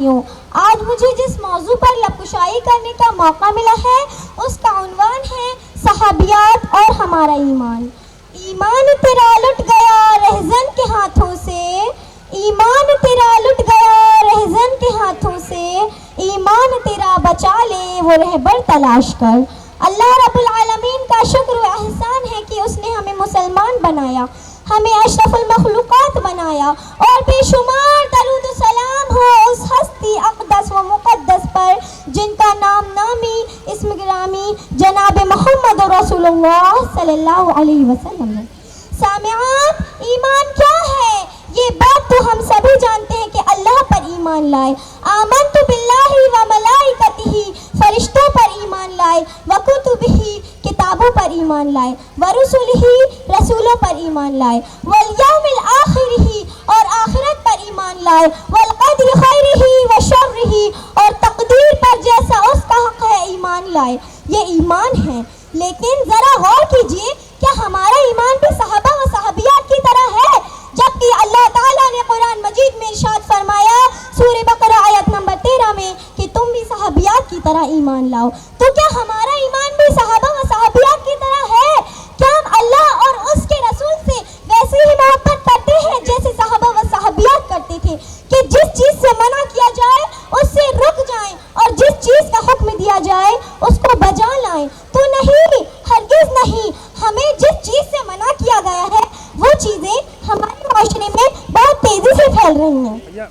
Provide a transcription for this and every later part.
آج مجھے جس موضوع پر لبکشائی کرنے کا موقع ملا ہے اس کا عنوان ہے صحابیات اور ہمارا ایمان۔ ایمان تیرا لٹ گیا رہزن کے ہاتھوں سے، ایمان تیرا لٹ گیا رہزن کے ہاتھوں سے، ایمان تیرا بچا لے وہ رہبر تلاش کر۔ اللہ رب العالمین کا شکر و احسان ہے کہ اس نے ہمیں مسلمان بنایا، ہمیں اشرف المخلوقات بنایا، اور بے شمار درود و سلام ہو اس ہستی اقدس و مقدس پر جن کا نام نامی اسم گرامی جناب محمد رسول اللہ صلی اللہ علیہ وسلم ہے۔ سامعات، ایمان کیا ہے؟ یہ بات تو ہم سبھی جانتے ہیں کہ اللہ پر ایمان لائے، آمنت باللہ و ملائکتہ، فرشتوں پر ایمان لائے، وکتبہ، کتابوں پر ایمان لائے، ورسلہ، رسولوں پر ایمان لائے، والیوم الآخر، اور آخرت پر ایمان لائے، والقدر خیرہ و شرہ، اور تقدیر پر جیسا اس کا حق ہے ایمان لائے۔ یہ ایمان ہے، لیکن ذرا غور کیجئے، کیا ہمارا ایمان بھی صحابہ و صحابیات کی طرح ہے؟ جبکہ اللہ تعالیٰ نے قرآن مجید میں ارشاد فرمایا سورہ بقرہ آیت نمبر 13 میں کہ تم بھی صحابیات کی طرح ایمان لاؤ۔ تو کیا ہمارا ایمان بھی صحابہ و صحابیات کی طرح ہے؟ کیا ہم اللہ اور اس کے رسول سے ویسے ہی محبت کرتے ہیں جیسے صحابہ و صحابیات کرتے تھے، کہ جس چیز سے منع کیا جائے اس سے رک جائیں اور جس چیز کا حکم دیا جائے اس کو بجا لائیں؟ تو نہیں، ہرگز نہیں۔ ہمیں جس چیز سے منع کیا گیا ہے وہ چیزیں ہمارے معاشرے میں بہت تیزی سے پھیل رہی ہیں۔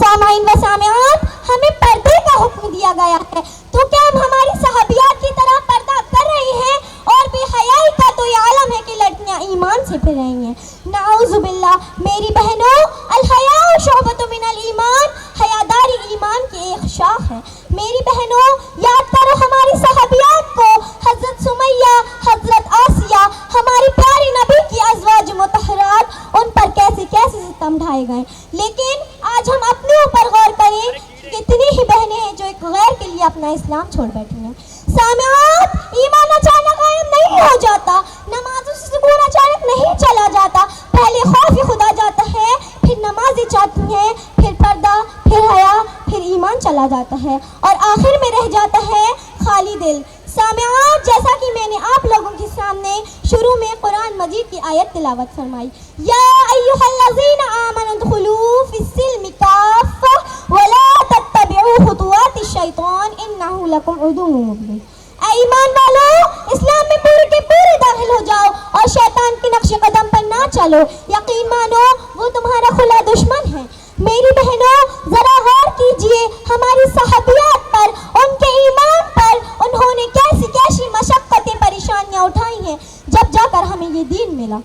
سامعین و سامعات، ہمیں پردے کا حکم دیا گیا ہے، تو کیا ہم ہماری صحابیات کی طرح پردہ کر رہے ہیں؟ اور بے حیائی کا تو یہ عالم ہے کہ لڑکیاں ایمان سے پھر رہی ہیں، نعوذ باللہ۔ میری بہنوں، الحیاء شعبۃ من الایمان، حیاداری ایمان کی ایک شاخ ہے۔ میری بہنوں، یاد کرو ہماری صحابیات کو، حضرت سمیہ، حضرت آسیہ، ہماری پیاری نبی کی ازواج مطہرات، ان پر کیسے کیسے ستم ڈھائے گئے۔ لیکن آج ہم اپنے اوپر غور کریں، کتنی ہی بہنیں ہیں جو ایک غیر کے لیے اپنا اسلام چھوڑ بیٹھی ہیں۔ سامعات، ایمان اچانک قائم نہیں ہو جاتا، نمازوں سے سکون اچانک نہیں چلا جاتا۔ پہلے خوف خدا جاتا ہے، پھر نمازیں چاہتی ہیں، پھر پردہ، پھر حیا، پھر ایمان چلا جاتا ہے، اور آخر میں رہ جاتا ہے خالی دل۔ سامعات، جیسا کہ میں نے آپ لوگوں کے سامنے شروع میں قرآن مجید کی آیت تلاوت فرمائی، یا ایھا الذین آمنوا ادخلوا فی السلم کافۃ ولا تتبعوا خطوات الشیطان انہ لکم عدو مبین۔ اے ایمان والو، اسلام میں پورے کے پورے داخل ہو جاؤ اور شیطان کے نقش قدم پر نہ چلو، یقین مانو وہ تمہارا کھلا دشمن ہے۔ میری بہنوں، ذرا غور کیجئے ہماری صحابیات پر، ان کے ایمان پر انہوں نے کیسی کیسی مشقتیں پریشانیاں اٹھائی ہیں جب جا کر ہمیں یہ دین ملا۔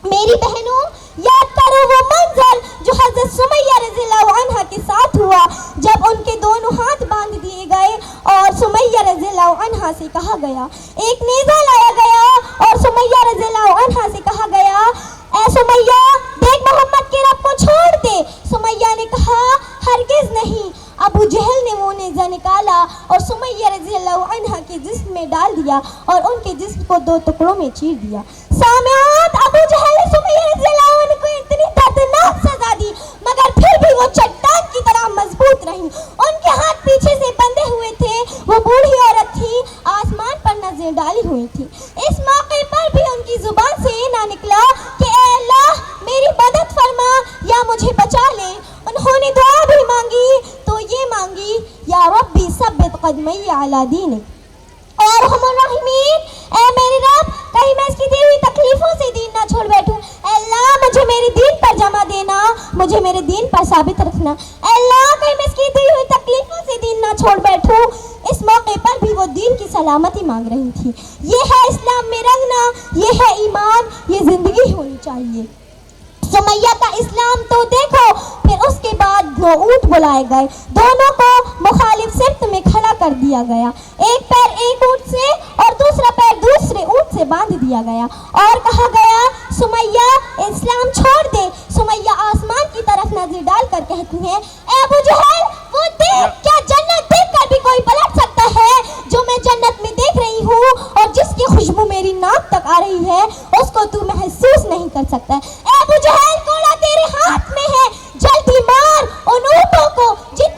میری بہنوں، یاد کرو وہ منظر جو حضرت سمیہ رضی اللہ عنہ کے ساتھ ہوا جب ان کے دونوں ہاتھ باندھ دیے گئے اور سمیہ رضی اللہ عنہ سے کہا گیا، ایک نیزہ لایا گیا اور سمیہ رضی اللہ عنہ سے کہا گیا، اے سمیہ دیکھ محمد کے رب کو چھوڑ دے۔ سمیہ نے کہا، ہرگز نہیں۔ ابو جہل نے وہ نیزہ نکالا اور سمیہ رضی اللہ عنہ کے جسم میں ڈال دیا اور ان کے جسم کو دو ٹکڑوں میں چیر دیا۔ سامعات، ابو جہل نے سمیہ رضی اللہ عنہ کو اتنی دردناک سزا دی، مگر پھر بھی وہ چٹان کی طرح مضبوط رہی۔ ان کے ہاتھ پیچھے سے بندھے ہوئے تھے، وہ بوڑھی عورت تھی، آسمان پر نظریں ڈالی ہوئی تھی۔ اس موقع پر بھی ان کی زبان سے یہ نہ نکلا کہ اے اللہ میری مدد فرما یا مجھے بچا لے۔ انہوں نے دعا بھی مانگی تو یہ مانگی، یا ربی ثبت قدمی علی دینک۔ اے ارحم الراحمین، اے میرے رب، کہیں میں اس کی دی ہوئی تکلیفوں سے دین نہ چھوڑ بیٹھوں۔ اے اللہ مجھے میرے دین پر جمع دینا، مجھے میرے دین پر ثابت رکھنا۔ اے اللہ کہیں میں اس کی دی ہوئی تکلیفوں سے دین نہ چھوڑ بیٹھوں۔ اس موقع پر بھی وہ دین کی سلامتی مانگ رہی تھی۔ یہ ہے اسلام میں رنگنا، یہ ہے ایمان، یہ زندگی ہونی چاہیے۔ سمیہ کا اسلام تو دیکھو، پھر اس کے بعد دو اونٹ بلائے گئے، دونوں کو مخالف سمت میں کھڑا کر دیا گیا، ایک پیر ایک اونٹ سے اور دوسرا پیر دوسرے اونٹ سے باندھ دیا گیا، اور کہا گیا سمیہ اسلام چھوڑ دے۔ سمیہ آسمان کی طرف نظر ڈال کر کہتی ہیں، اے ابو جہل وہ دیکھ، کیا جنت دیکھ کر بھی کوئی پلٹ سکتا ہے؟ جو میں جنت میں دیکھ رہی ہوں اور جس کی خوشبو میری ناک تک آ رہی ہے اس کو تو محسوس نہیں کر سکتا۔ اے ابو جہل کوڑا تیرے ہاتھ میں ہے، جلدی مار ان اونٹوں کو جن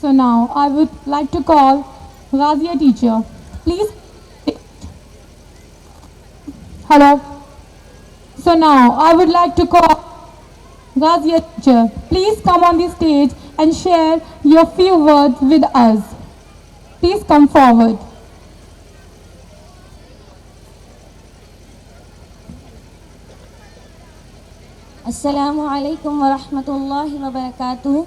So now I would like to call Ghazia teacher. Please. Hello. So now I would like to call Ghazia teacher. Please come on the stage and share your few words with us. Please come forward. Assalamu alaikum wa rahmatullahi wa barakatuh.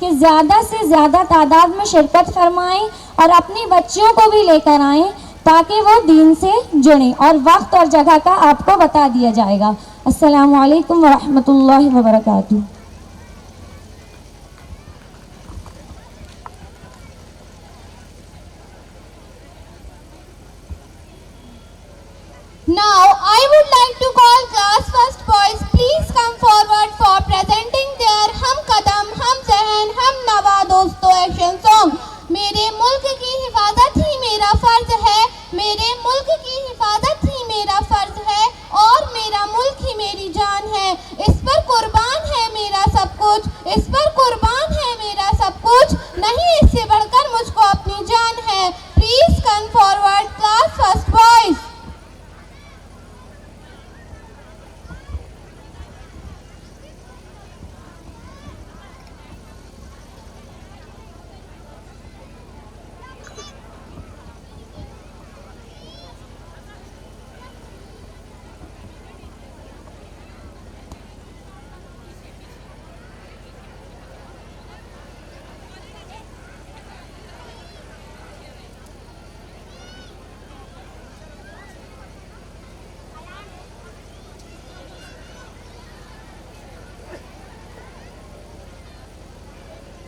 کہ زیادہ سے زیادہ تعداد میں شرکت فرمائیں اور اپنی بچیوں کو بھی لے کر آئیں تاکہ وہ دین سے جڑیں، اور وقت اور جگہ کا آپ کو بتا دیا جائے گا۔ السلام علیکم ورحمۃ اللہ وبرکاتہ۔ Now I would like to call class first boys. Please come forward for presenting their Hum Qadam, Hum Zehen, Hum Nawa Dosto action song. میرے ملک کی حفاظت ہی میرا فرض ہے، میرے ملک کی حفاظت ہی میرا فرض ہے، اور میرا ملک ہی میری جان ہے۔